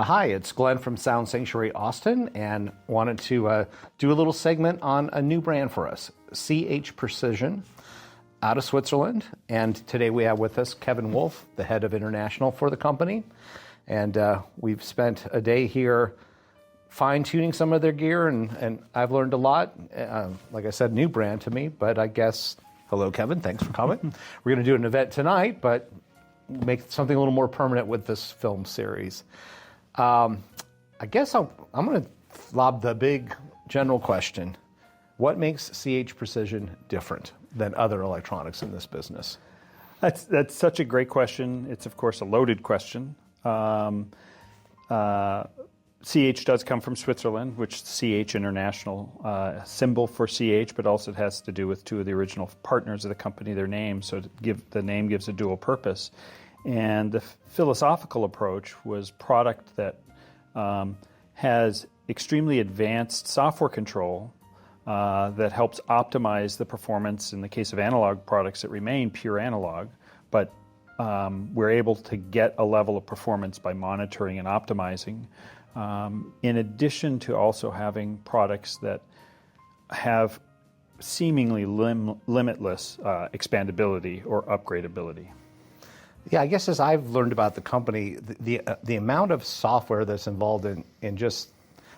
Hi, it's Glenn from Sound Sanctuary Austin, and wanted to do a little segment on a new brand for us, CH Precision, out of Switzerland. And today we have with us Kevin Wolff, the head of international for the company. And we've spent a day here fine-tuning some of their gear, and I've learned a lot. Like I said, new brand to me, but I guess, hello, Kevin, thanks for coming. We're going to do an event tonight, but make something a little more permanent with this film series. I guess I'm going to lob the big general question. What makes CH Precision different than other electronics in this business? That's such a great question. It's, of course, a loaded question. CH does come from Switzerland, which CH International, symbol for CH, but also it has to do with two of the original partners of the company, their names, so the name gives a dual purpose. And the philosophical approach was product that has extremely advanced software control that helps optimize the performance. In the case of analog products that remain pure analog, but we're able to get a level of performance by monitoring and optimizing, in addition to also having products that have seemingly limitless expandability or upgradability. Yeah, I guess as I've learned about the company, the amount of software that's involved in just,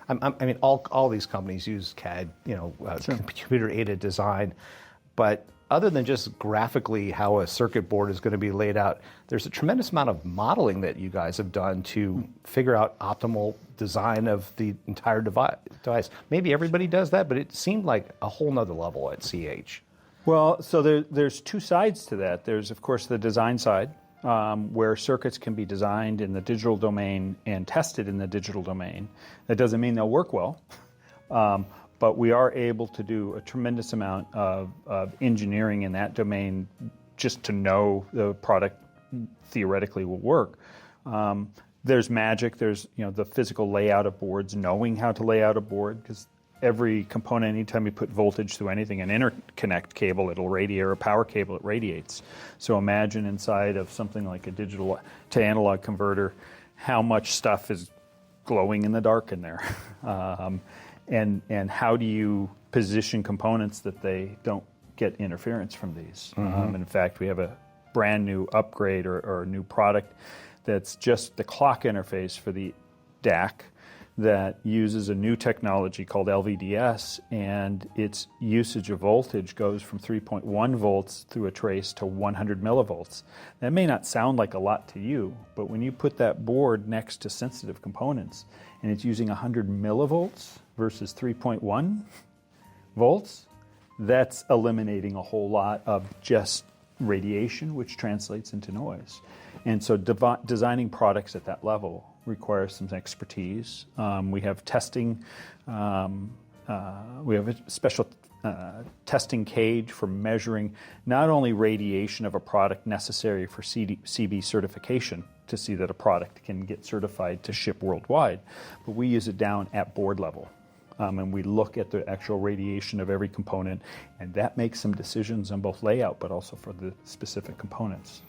I mean, all these companies use CAD, Sure. Computer-aided design, but other than just graphically how a circuit board is going to be laid out, there's a tremendous amount of modeling that you guys have done to figure out optimal design of the entire device. Maybe everybody does that, but it seemed like a whole nother level at CH. Well, so there's two sides to that. There's, of course, the design side, where circuits can be designed in the digital domain and tested in the digital domain. That doesn't mean they'll work well, but we are able to do a tremendous amount of engineering in that domain just to know the product theoretically will work. There's magic. There's the physical layout of boards, knowing how to lay out a board, because every component, anytime you put voltage through anything, an interconnect cable, it'll radiate, or a power cable, it radiates. So imagine inside of something like a digital to analog converter, how much stuff is glowing in the dark in there. And how do you position components that they don't get interference from these? In fact, we have a brand new upgrade or a new product that's just the clock interface for the DAC that uses a new technology called LVDS, and its usage of voltage goes from 3.1 volts through a trace to 100 millivolts. That may not sound like a lot to you, but when you put that board next to sensitive components and it's using 100 millivolts versus 3.1 volts, that's eliminating a whole lot of just radiation, which translates into noise. And so designing products at that level requires some expertise. We have testing. We have a special testing cage for measuring not only radiation of a product necessary for CB certification to see that a product can get certified to ship worldwide, but we use it down at board level. And we look at the actual radiation of every component, and that makes some decisions on both layout but also for the specific components.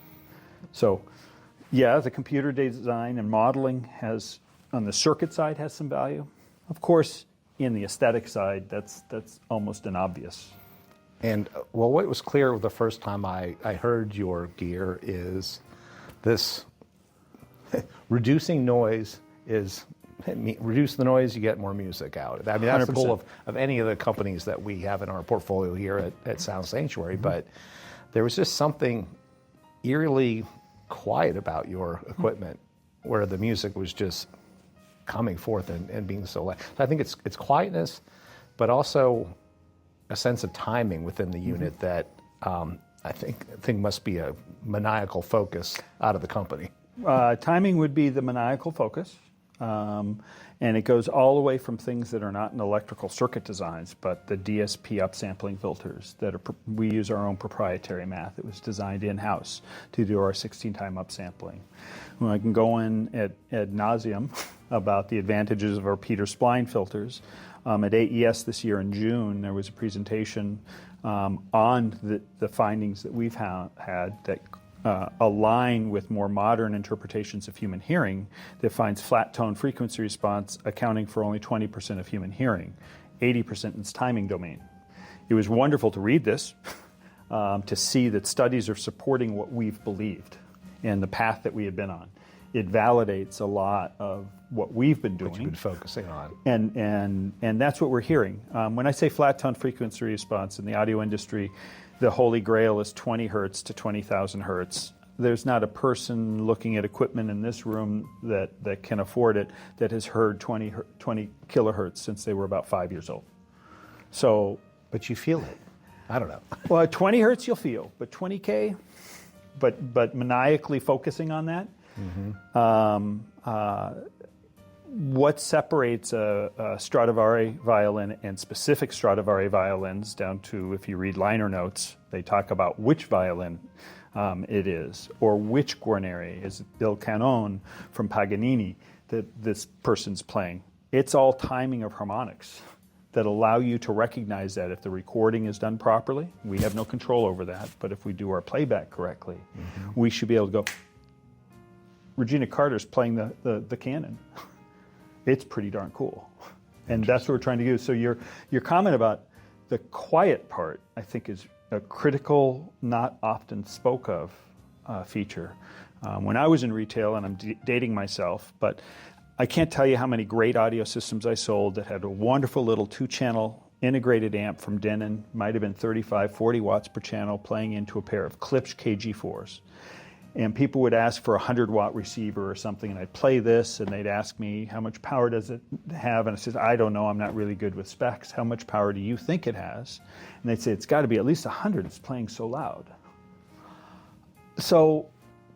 So yeah, the computer design and modeling has, on the circuit side, has some value. Of course, in the aesthetic side, that's almost an obvious. And well, what was clear the first time I heard your gear is this reducing noise is, reduce the noise, you get more music out. I mean, that's 100%. The goal of any of the companies that we have in our portfolio here at Sound Sanctuary, but there was just something eerily quiet about your equipment where the music was just coming forth and being so loud. So I think it's quietness, but also a sense of timing within the unit that I think must be a maniacal focus out of the company. Timing would be the maniacal focus. And it goes all the way from things that are not in electrical circuit designs, but the DSP upsampling filters that we use our own proprietary math. It was designed in-house to do our 16-time upsampling. Well, I can go in ad nauseum about the advantages of our Peter Spline filters. At AES this year in June, there was a presentation on the findings that we've had that align with more modern interpretations of human hearing that finds flat tone frequency response accounting for only 20% of human hearing, 80% in its timing domain. It was wonderful to read this, to see that studies are supporting what we've believed and the path that we have been on. It validates a lot of what we've been doing. What you've been focusing on. And that's what we're hearing. When I say flat tone frequency response in the audio industry, the holy grail is 20 hertz to 20,000 hertz. There's not a person looking at equipment in this room that can afford it that has heard 20 kilohertz since they were about 5 years old. So, but you feel it. I don't know. Well, at 20 hertz you'll feel, but 20K, but maniacally focusing on that. What separates a Stradivari violin and specific Stradivari violins down to, if you read liner notes, they talk about which violin it is, or which Guarneri. Is it Il Canon from Paganini that this person's playing? It's all timing of harmonics that allow you to recognize that if the recording is done properly. We have no control over that, but if we do our playback correctly, we should be able to go, Regina Carter's playing the canon. It's pretty darn cool. And that's what we're trying to do. So your comment about the quiet part, I think, is a critical, not often spoke of feature. When I was in retail, and I'm dating myself, but I can't tell you how many great audio systems I sold that had a wonderful little 2-channel integrated amp from Denon, might have been 35, 40 watts per channel, playing into a pair of Klipsch KG4s. And people would ask for a 100-watt receiver or something, and I'd play this, and they'd ask me, how much power does it have? And I said, I don't know, I'm not really good with specs. How much power do you think it has? And they'd say, it's got to be at least 100, it's playing so loud. So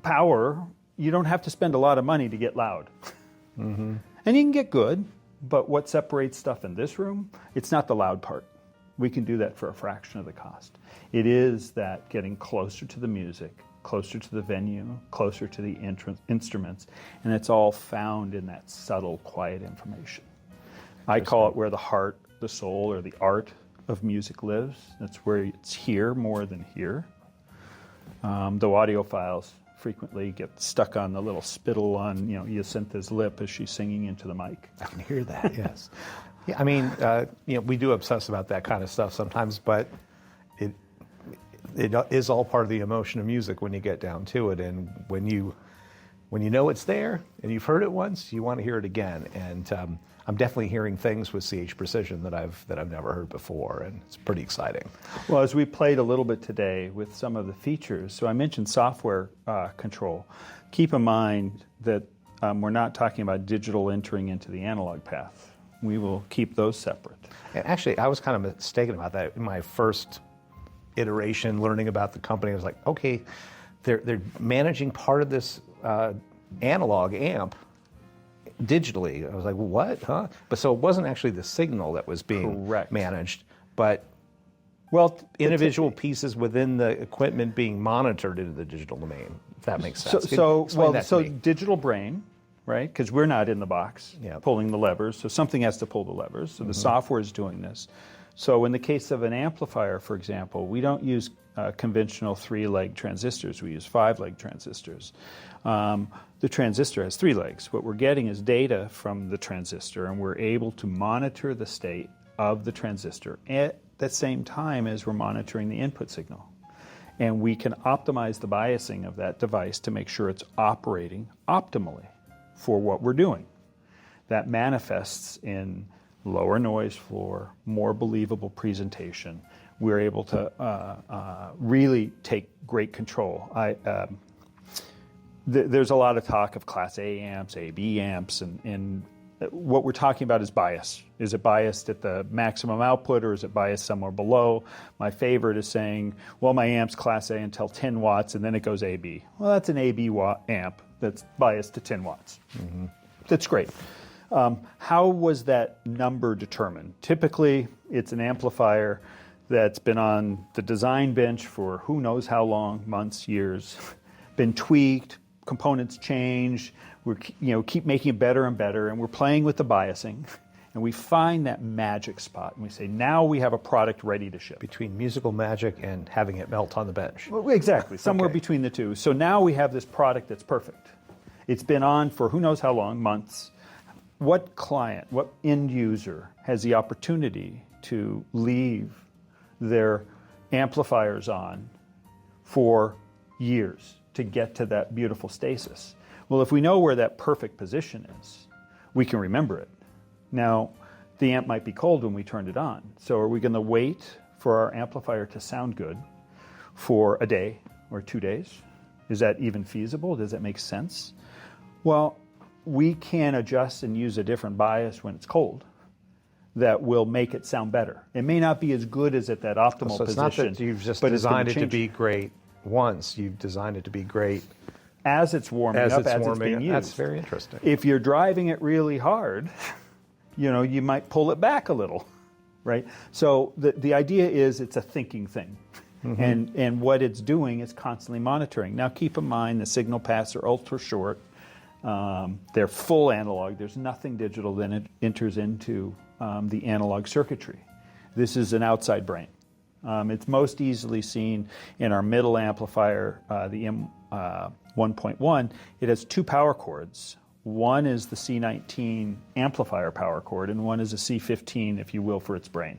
power, you don't have to spend a lot of money to get loud. And you can get good, but what separates stuff in this room, it's not the loud part. We can do that for a fraction of the cost. It is that getting closer to the music, closer to the venue, closer to the instruments, and it's all found in that subtle, quiet information. I call it where the heart, the soul, or the art of music lives. That's where it's here more than here. Though audiophiles frequently get stuck on the little spittle on, Jacinta's lip as she's singing into the mic. I can hear that, yes. Yeah, I mean, we do obsess about that kind of stuff sometimes, but it is all part of the emotion of music when you get down to it. And when you know it's there and you've heard it once, you want to hear it again. And I'm definitely hearing things with CH Precision that I've never heard before, and it's pretty exciting. Well, as we played a little bit today with some of the features, so I mentioned software control. Keep in mind that we're not talking about digital entering into the analog path. We will keep those separate. And actually, I was kind of mistaken about that in my first iteration, learning about the company. I was like, okay, they're managing part of this analog amp digitally. I was like, what, huh? But so it wasn't actually the signal that was being managed, but individual pieces within the equipment being monitored into the digital domain, if that makes sense. So digital brain, right? Because we're not in the box pulling the levers, so something has to pull the levers. So the software is doing this. So in the case of an amplifier, for example, we don't use conventional 3-leg transistors. We use 5-leg transistors. The transistor has 3 legs. What we're getting is data from the transistor, and we're able to monitor the state of the transistor at the same time as we're monitoring the input signal. And we can optimize the biasing of that device to make sure it's operating optimally for what we're doing. That manifests in lower noise floor, more believable presentation. We're able to really take great control. There's a lot of talk of Class A amps, AB amps, and what we're talking about is bias. Is it biased at the maximum output, or is it biased somewhere below? My favorite is saying, well, my amp's Class A until 10 watts, and then it goes AB. Well, that's an AB amp that's biased to 10 watts. That's great. How was that number determined? Typically, it's an amplifier that's been on the design bench for who knows how long, months, years, been tweaked, components change, we keep making it better and better, and we're playing with the biasing, And we find that magic spot, and we say, now we have a product ready to ship. Between musical magic and having it melt on the bench. Well, exactly, somewhere between the two. So now we have this product that's perfect. It's been on for who knows how long, months. What client, what end user has the opportunity to leave their amplifiers on for years to get to that beautiful stasis? Well, if we know where that perfect position is, we can remember it. Now, the amp might be cold when we turned it on. So are we going to wait for our amplifier to sound good for a day or 2 days? Is that even feasible? Does that make sense? Well, we can adjust and use a different bias when it's cold that will make it sound better. It may not be as good as at that optimal So it's position. not that you've just designed it to be great once. You've designed it to be great as it's warming up, as it's being used. That's very interesting. If you're driving it really hard, you might pull it back a little, right? So the idea is it's a thinking thing. Mm-hmm. And what it's doing is constantly monitoring. Now keep in mind the signal paths are ultra short. They're full analog. There's nothing digital that it enters into the analog circuitry. This is an outside brain. It's most easily seen in our middle amplifier, the M1.1. It has 2 power cords. One is the C19 amplifier power cord, and one is a C15, if you will, for its brain.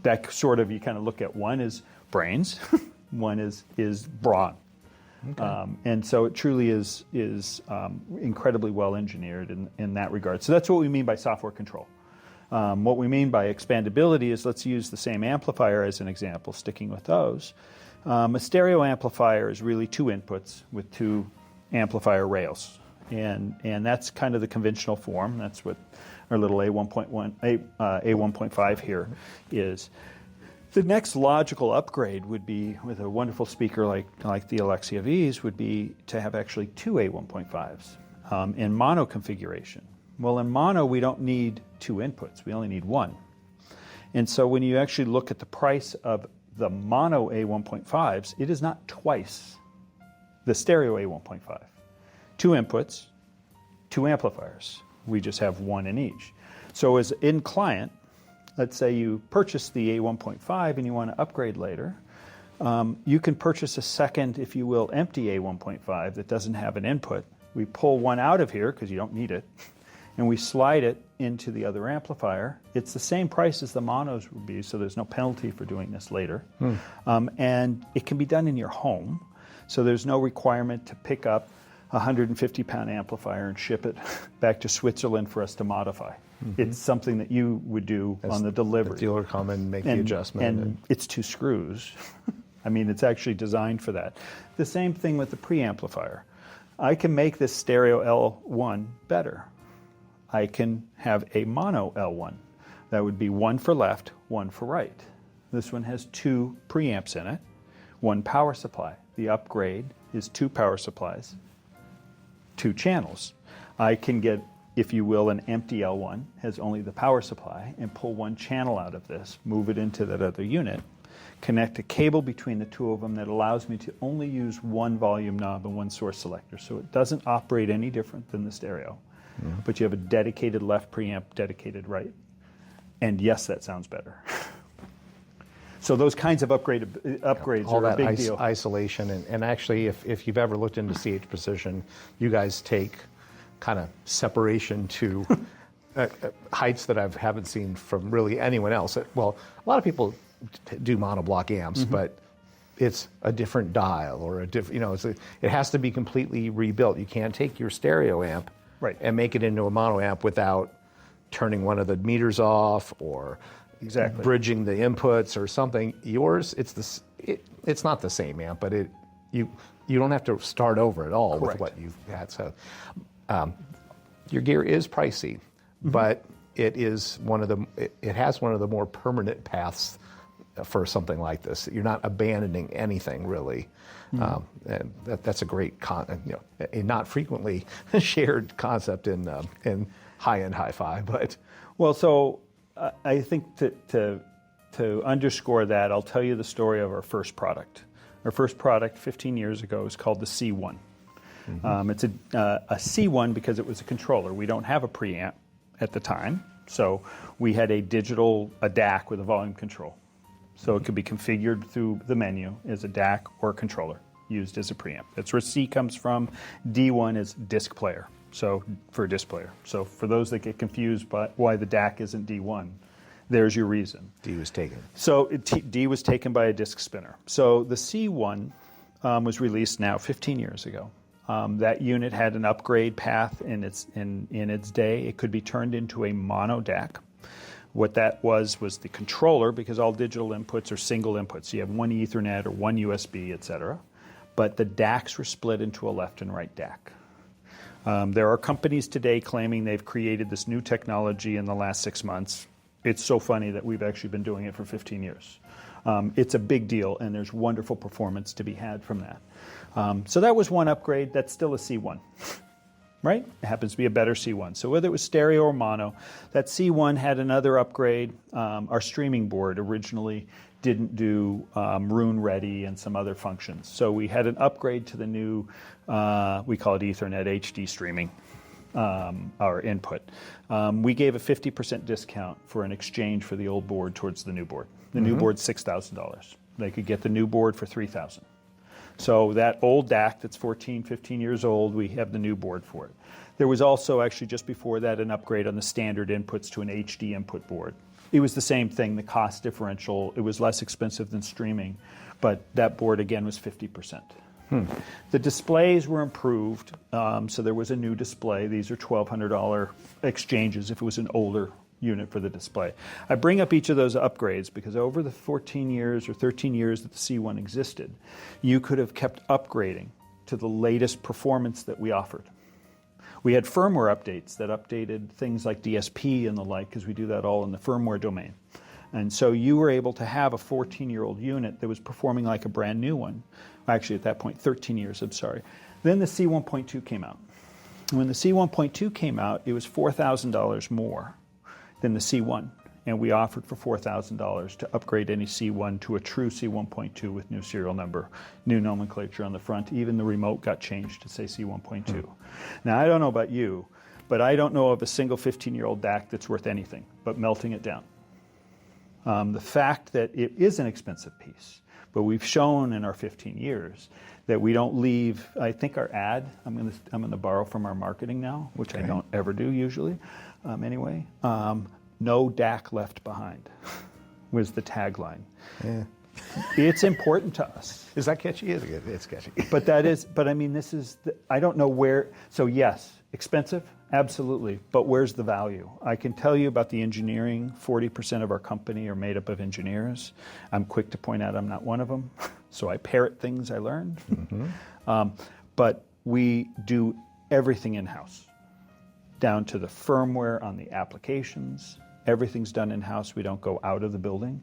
That sort of, you kind of look at one is brains, one is brawn. Okay. And so it truly is incredibly well engineered in that regard. So that's what we mean by software control. What we mean by expandability is, let's use the same amplifier as an example, sticking with those. A stereo amplifier is really 2 inputs with 2 amplifier rails. And that's kind of the conventional form. That's what our little A1.5 here is. The next logical upgrade would be, with a wonderful speaker like the Alexia V's, would be to have actually 2 A1.5s in mono configuration. Well, in mono, we don't need 2 inputs. We only need 1. And so when you actually look at the price of the mono A1.5s, it is not twice the stereo A1.5. 2 inputs, 2 amplifiers. We just have 1 in each. So as in client, let's say you purchase the A1.5 and you want to upgrade later, you can purchase a second, if you will, empty A1.5 that doesn't have an input. We pull one out of here because you don't need it, and we slide it into the other amplifier. It's the same price as the monos would be, so there's no penalty for doing this later. And it can be done in your home, so there's no requirement to pick up a 150-pound amplifier and ship it back to Switzerland for us to modify. Mm-hmm. It's something that you would do on the delivery. The dealer come and make the adjustment. And it's 2 screws. I mean, it's actually designed for that. The same thing with the preamplifier. I can make this stereo L1 better. I can have a mono L1. That would be 1 for left, 1 for right. This one has 2 preamps in it, 1 power supply. The upgrade is 2 power supplies, 2 channels. I can get, if you will, an empty L1, has only the power supply, and pull 1 channel out of this, move it into that other unit, connect a cable between the 2 of them that allows me to only use 1 volume knob and 1 source selector. So it doesn't operate any different than the stereo. Mm-hmm. But you have a dedicated left preamp, dedicated right. And yes, that sounds better. So those kinds of upgrades all are a that big deal. Isolation, and actually, if you've ever looked into CH Precision, you guys take kind of separation to heights that I haven't seen from really anyone else. Well, a lot of people do monoblock amps, mm-hmm. but it's a different dial or a different, it has to be completely rebuilt. You can't take your stereo amp and make it into a mono amp without turning one of the meters off or bridging the inputs or something. Yours, it's not the same amp, but you don't have to start over at all with what you've had. So your gear is pricey, mm-hmm. but it has one of the more permanent paths for something like this. You're not abandoning anything really. Mm-hmm. And that's a great a not frequently shared concept in high-end hi-fi, but so I think to underscore that, I'll tell you the story of our first product. Our first product 15 years ago is called the C1. Mm-hmm. It's a C1 because it was a controller. We don't have a preamp at the time. So we had a DAC with a volume control. So it could be configured through the menu as a DAC or a controller used as a preamp. That's where C comes from. D1 is disc player, so for a disc player. So for those that get confused by why the DAC isn't D1, there's your reason. D was taken. So D was taken by a disc spinner. So the C1 was released now 15 years ago. That unit had an upgrade path in its day. It could be turned into a mono DAC. What that was the controller, because all digital inputs are single inputs. You have one Ethernet or one USB, etc. But the DACs were split into a left and right DAC. There are companies today claiming they've created this new technology in the last 6 months. It's so funny that we've actually been doing it for 15 years. It's a big deal, and there's wonderful performance to be had from that. So that was one upgrade. That's still a C1. Right? It happens to be a better C1. So whether it was stereo or mono, that C1 had another upgrade. Our streaming board originally didn't do Roon Ready and some other functions. So we had an upgrade to the new, we call it Ethernet HD streaming, our input. We gave a 50% discount for an exchange for the old board towards the new board. The new board's $6,000. They could get the new board for $3,000. So that old DAC that's 14, 15 years old, we have the new board for it. There was also actually just before that an upgrade on the standard inputs to an HD input board. It was the same thing, the cost differential. It was less expensive than streaming, but that board again was 50%. The displays were improved, so there was a new display. These are $1,200 exchanges if it was an older unit for the display. I bring up each of those upgrades because over the 14 years or 13 years that the C1 existed, you could have kept upgrading to the latest performance that we offered. We had firmware updates that updated things like DSP and the like, because we do that all in the firmware domain. And so you were able to have a 14-year-old unit that was performing like a brand new one. Actually, at that point, 13 years, I'm sorry. Then the C1.2 came out. When the C1.2 came out, it was $4,000 more than the C1, and we offered for $4,000 to upgrade any C1 to a true C1.2 with new serial number, new nomenclature on the front. Even the remote got changed to say C1.2. Now, I don't know about you, but I don't know of a single 15-year-old DAC that's worth anything but melting it down. The fact that it is an expensive piece, but we've shown in our 15 years that we don't leave, I think our ad, I'm going to borrow from our marketing now, which I don't ever do usually, anyway. No DAC left behind was the tagline. Yeah. It's important to us. Is that catchy? It's catchy. But I mean, this is, I don't know where, so yes, expensive, absolutely, but where's the value? I can tell you about the engineering. 40% of our company are made up of engineers. I'm quick to point out I'm not one of them, so I parrot things I learned. But we do everything in-house, down to the firmware on the applications. Everything's done in-house. We don't go out of the building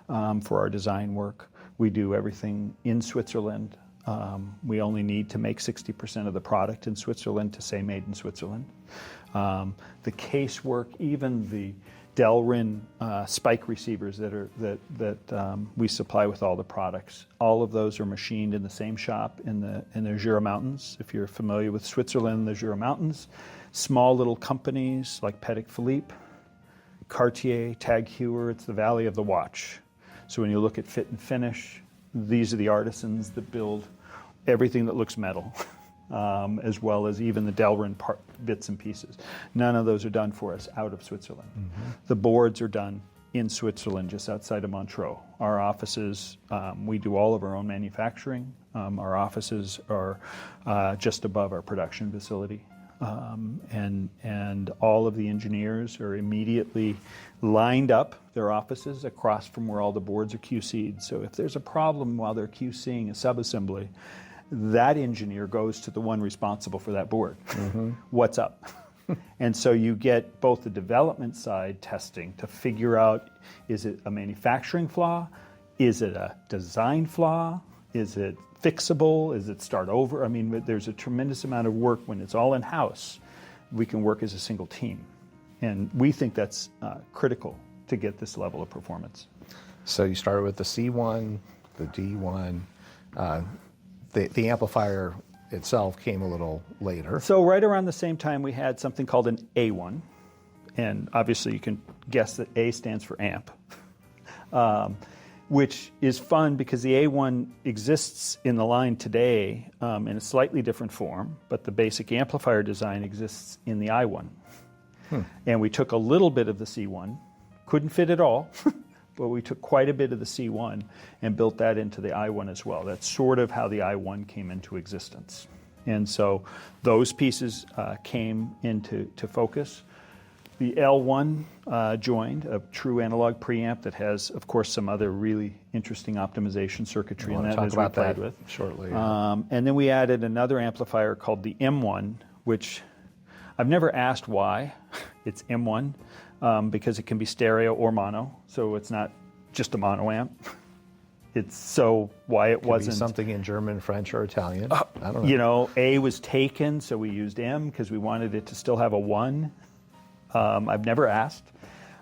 for our design work. We do everything in Switzerland. We only need to make 60% of the product in Switzerland to say made in Switzerland. The casework, even the Delrin spike receivers that we supply with all the products, all of those are machined in the same shop in the Jura Mountains. If you're familiar with Switzerland, the Jura Mountains, small little companies like Petit Philippe, Cartier, Tag Heuer, it's the Valley of the Watch. So when you look at fit and finish, these are the artisans that build everything that looks metal, as well as even the Delrin bits and pieces. None of those are done for us out of Switzerland. The boards are done in Switzerland, just outside of Montreux. Our offices, we do all of our own manufacturing. Our offices are just above our production facility. And all of the engineers are immediately lined up their offices across from where all the boards are QC'd. So if there's a problem while they're QCing a subassembly, that engineer goes to the one responsible for that board. What's up? And so you get both the development side testing to figure out, is it a manufacturing flaw? Is it a design flaw? Is it fixable? Is it start over? I mean, there's a tremendous amount of work when it's all in-house. We can work as a single team. And we think that's critical to get this level of performance. So you started with the C1, the D1. The amplifier itself came a little later. So right around the same time, we had something called an A1. and obviously you can guess that A stands for amp, which is fun because the A1 exists in the line today in a slightly different form, but the basic amplifier design exists in the I1. And we took a little bit of the C1, couldn't fit it all, but we took quite a bit of the C1 and built that into the I1 as well. That's sort of how the I1 came into existence. And so those pieces came into focus. The L1 joined, a true analog preamp that has, of course, some other really interesting optimization circuitry in that as we played with. Shortly. And then we added another amplifier called the M1, which I've never asked why it's M1, because it can be stereo or mono, so it's not just a mono amp. It's so why it wasn't something in German, French, or Italian. I don't know. You know, A was taken, so we used M because we wanted it to still have a 1. I've never asked.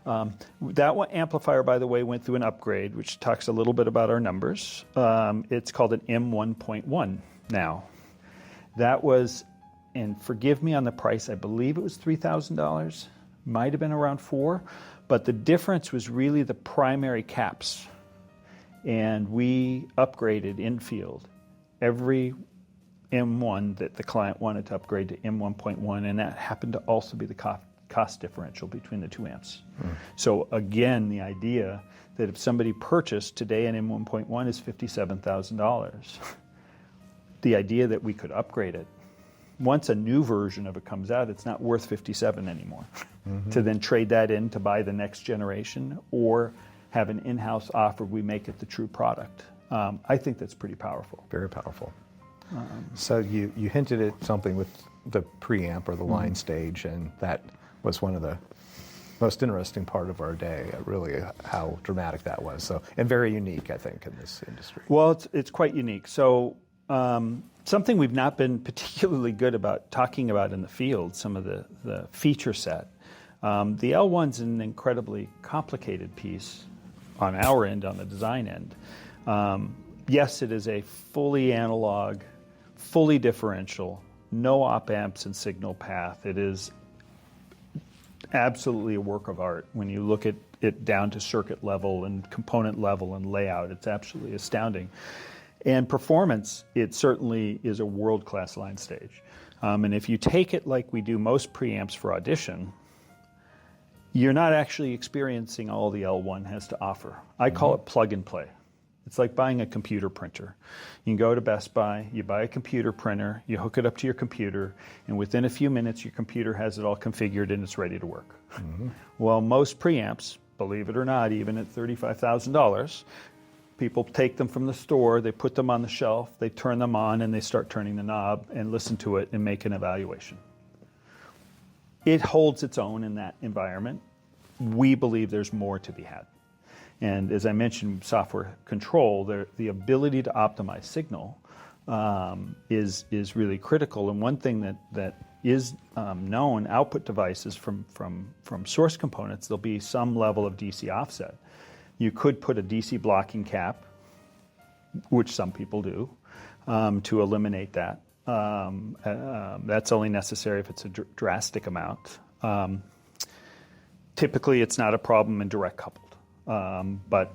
That one amplifier, by the way, went through an upgrade, which talks a little bit about our numbers. It's called an M1.1 now. That was, and forgive me on the price, I believe it was $3,000. Might have been around $4,000, but the difference was really the primary caps. And we upgraded in-field every M1 that the client wanted to upgrade to M1.1, and that happened to also be the cost differential between the two amps. So again, the idea that if somebody purchased today an M1.1 is $57,000, the idea that we could upgrade it, once a new version of it comes out, it's not worth $57,000 anymore. To then trade that in to buy the next generation or have an in-house offer, we make it the true product. I think that's pretty powerful. Very powerful. So you hinted at something with the preamp or the line stage, and that was one of the most interesting part of our day, really how dramatic that was. So, and very unique, I think, in this industry. Well, it's quite unique. So something we've not been particularly good about talking about in the field, some of the feature set. The L1's an incredibly complicated piece on our end, on the design end. Yes, it is a fully analog, fully differential, no op amps and signal path. It is absolutely a work of art. When you look at it down to circuit level and component level and layout, it's absolutely astounding. And performance, it certainly is a world-class line stage. And if you take it like we do most preamps for audition, you're not actually experiencing all the L1 has to offer. I call it plug and play. It's like buying a computer printer. You can go to Best Buy, you buy a computer printer, you hook it up to your computer, and within a few minutes your computer has it all configured and it's ready to work. Well, most preamps, believe it or not, even at $35,000, people take them from the store, they put them on the shelf, they turn them on, and they start turning the knob and listen to it and make an evaluation. It holds its own in that environment. We believe there's more to be had. And as I mentioned, software control, the ability to optimize signal is really critical. And one thing that is known, output devices from source components, there'll be some level of DC offset. You could put a DC blocking cap, which some people do, to eliminate that. That's only necessary if it's a drastic amount. Typically, it's not a problem in direct coupled, but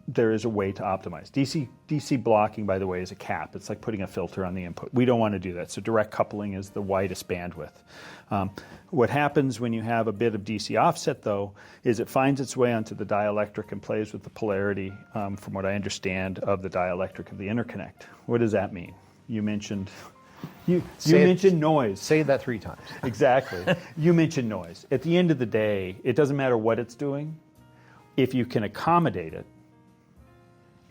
there is a way to optimize. DC blocking, by the way, is a cap. It's like putting a filter on the input. We don't want to do that, so direct coupling is the widest bandwidth. What happens when you have a bit of DC offset, though, is it finds its way onto the dielectric and plays with the polarity, from what I understand, of the dielectric of the interconnect. What does that mean? You mentioned... You mentioned noise. Say that 3 times. Exactly. You mentioned noise. At the end of the day, it doesn't matter what it's doing. If you can accommodate it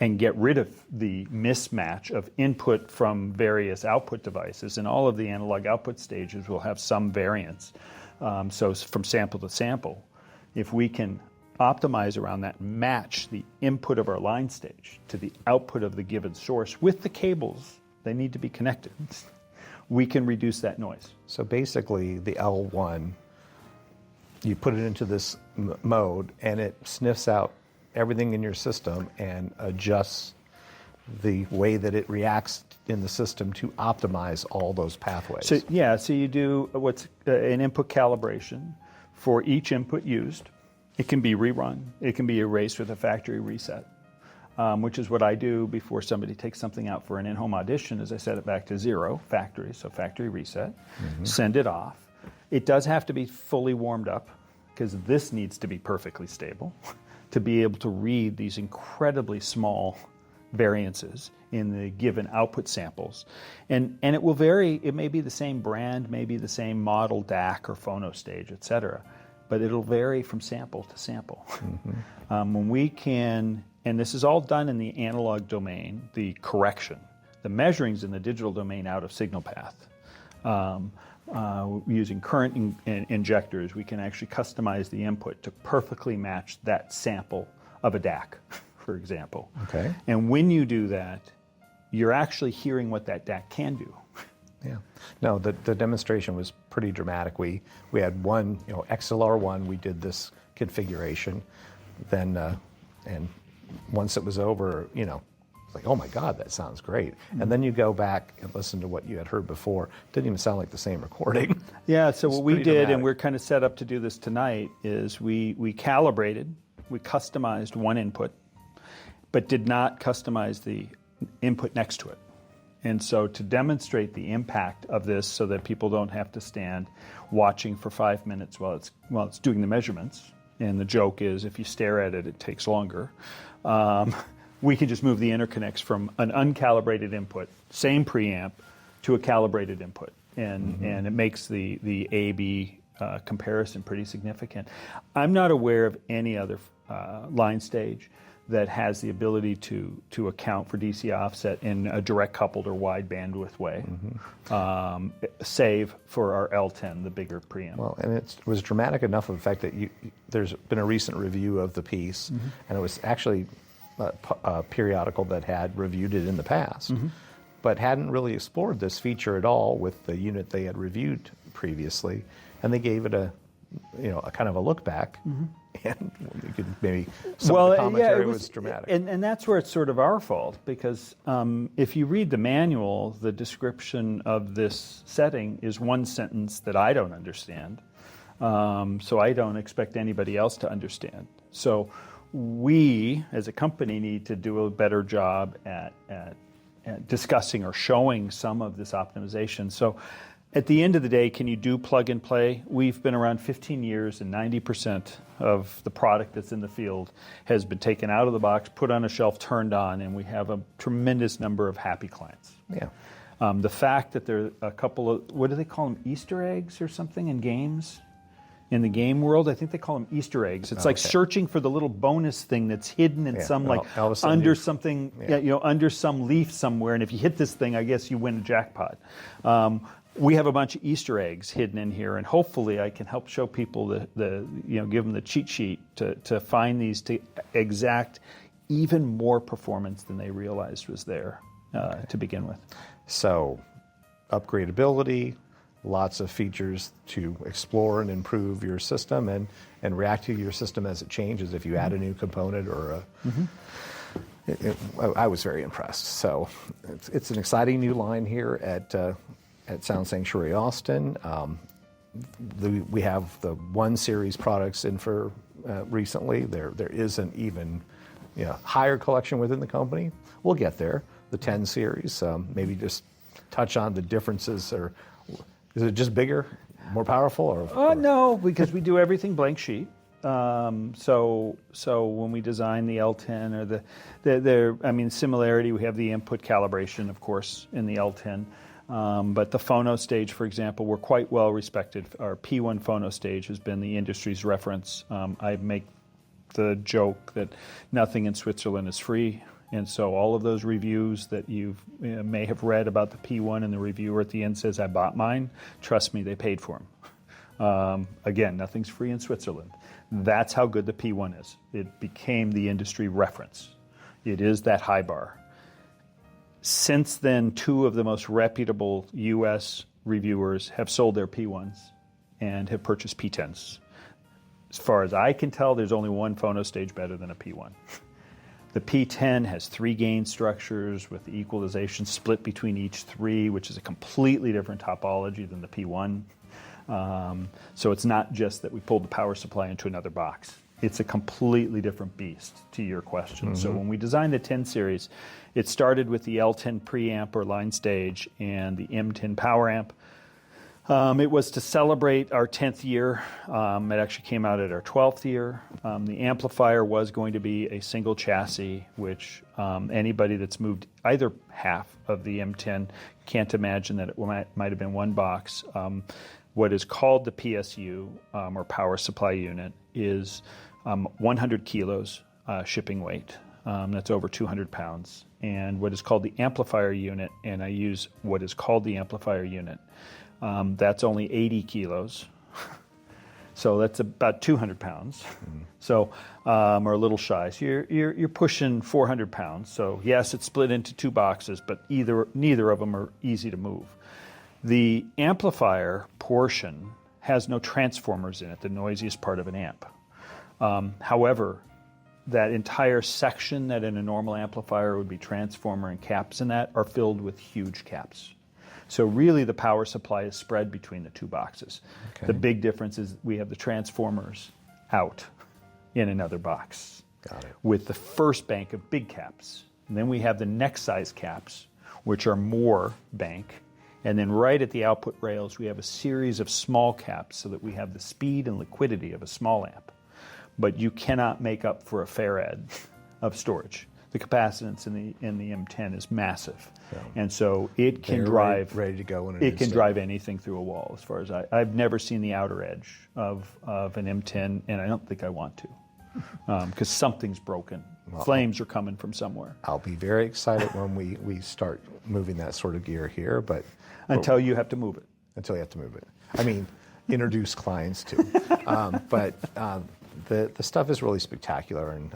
and get rid of the mismatch of input from various output devices, and all of the analog output stages will have some variance, so from sample to sample. If we can optimize around that, match the input of our line stage to the output of the given source with the cables, they need to be connected. We can reduce that noise. So basically, the L1, you put it into this mode, and it sniffs out everything in your system and adjusts the way that it reacts in the system to optimize all those pathways. So you do what's an input calibration for each input used. It can be rerun. It can be erased with a factory reset, which is what I do before somebody takes something out for an in-home audition, is I set it back to 0, factory, so factory reset, send it off. It does have to be fully warmed up, because this needs to be perfectly stable to be able to read these incredibly small variances in the given output samples. And it will vary. It may be the same brand, maybe the same model DAC or phono stage, et cetera, but it'll vary from sample to sample. When we can, and this is all done in the analog domain, the correction. The measuring's in the digital domain out of signal path. Using current injectors, we can actually customize the input to perfectly match that sample of a DAC, for example. Okay. And when you do that, you're actually hearing what that DAC can do. Yeah. No, the demonstration was pretty dramatic. We had one, XLR1, we did this configuration. Then, and once it was over, it's like, oh my God, that sounds great. And then you go back and listen to what you had heard before. Didn't even sound like the same recording. Yeah, so what we did, dramatic. and we're kind of set up to do this tonight, is we calibrated, we customized one input, but did not customize the input next to it. And so to demonstrate the impact of this so that people don't have to stand watching for 5 minutes while it's doing the measurements, and the joke is if you stare at it, it takes longer. We can just move the interconnects from an uncalibrated input, same preamp, to a calibrated input. And it makes the A-B comparison pretty significant. I'm not aware of any other line stage that has the ability to account for DC offset in a direct coupled or wide bandwidth way, save for our L10, the bigger preamp. Well, and it was dramatic enough of the fact that there's been a recent review of the piece, and it was actually a periodical that had reviewed it in the past, but hadn't really explored this feature at all with the unit they had reviewed previously, and they gave it a kind of a look back, and you could maybe some of the commentary was dramatic. And that's where it's sort of our fault, because if you read the manual, the description of this setting is one sentence that I don't understand, so I don't expect anybody else to understand. So we, as a company, need to do a better job at discussing or showing some of this optimization. So at the end of the day, can you do plug and play? We've been around 15 years, and 90% of the product that's in the field has been taken out of the box, put on a shelf, turned on, and we have a tremendous number of happy clients. Yeah. The fact that there are a couple of, what do they call them, Easter eggs or something in games? In the game world, I think they call them Easter eggs. It's like searching for the little bonus thing that's hidden in some under something, under some leaf somewhere. And if you hit this thing, I guess you win a jackpot. We have a bunch of Easter eggs hidden in here, and hopefully I can help show people give them the cheat sheet to find these to exact even more performance than they realized was there to begin with. So, upgradability. Lots of features to explore and improve your system and react to your system as it changes if you add a new component or I was very impressed. So it's an exciting new line here at Sound Sanctuary Austin. We have the 1 series products in for recently. There is an even higher collection within the company. We'll get there. The 10 series, maybe just touch on the differences. Or is it just bigger, more powerful? Or no, because we do everything blank sheet. So when we design the L10 or the similarity, we have the input calibration, of course, in the L10. But the phono stage, for example, we're quite well respected. Our P1 phono stage has been the industry's reference. I make the joke that nothing in Switzerland is free. And so all of those reviews that you may have read about the P1 and the reviewer at the end says, I bought mine, trust me, they paid for them. Again, nothing's free in Switzerland. That's how good the P1 is. It became the industry reference. It is that high bar. Since then, 2 of the most reputable U.S. reviewers have sold their P1s and have purchased P10s. As far as I can tell, there's only one phono stage better than a P1. The P10 has 3 gain structures with the equalization split between each 3, which is a completely different topology than the P1. So it's not just that we pulled the power supply into another box. It's a completely different beast, to your question. So when we designed the 10 series, it started with the L10 preamp or line stage and the M10 power amp. It was to celebrate our 10th year. It actually came out at our 12th year. The amplifier was going to be a single chassis, which anybody that's moved either half of the M10 can't imagine that it might have been one box. What is called the PSU, or power supply unit, is 100 kilos shipping weight. That's over 200 pounds. And what is called the amplifier unit, and I use what is called the amplifier unit, that's only 80 kilos. So that's about 200 pounds. So, or a little shy. So you're pushing 400 pounds. So yes, it's split into two boxes, but neither of them are easy to move. The amplifier portion has no transformers in it, the noisiest part of an amp. However, that entire section that in a normal amplifier would be transformer and caps in that are filled with huge caps. So really the power supply is spread between the two boxes. Okay. The big difference is we have the transformers out in another box. Got it. With the first bank of big caps. And then we have the next size caps, which are more bank. And then right at the output rails, we have a series of small caps so that we have the speed and liquidity of a small amp. But you cannot make up for a farad of storage. The capacitance in the M10 is massive, and so it can drive ready to go. It can drive anything through a wall. As far as I've never seen the outer edge of an M10, and I don't think I want to, because something's broken. Well, flames are coming from somewhere. I'll be very excited when we start moving that sort of gear here, but until you have to move it. Until you have to move it. I mean, introduce clients to. But the stuff is really spectacular, and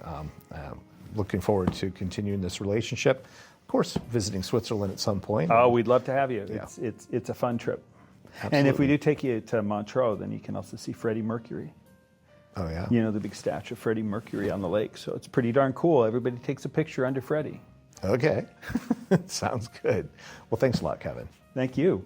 looking forward to continuing this relationship. Of course, visiting Switzerland at some point. Oh, we'd love to have you. Yeah. It's a fun trip. Absolutely. And if we do take you to Montreux, then you can also see Freddie Mercury. Oh, yeah? You know, the big statue of Freddie Mercury on the lake. So it's pretty darn cool. Everybody takes a picture under Freddie. Okay. Sounds good. Well, thanks a lot, Kevin. Thank you.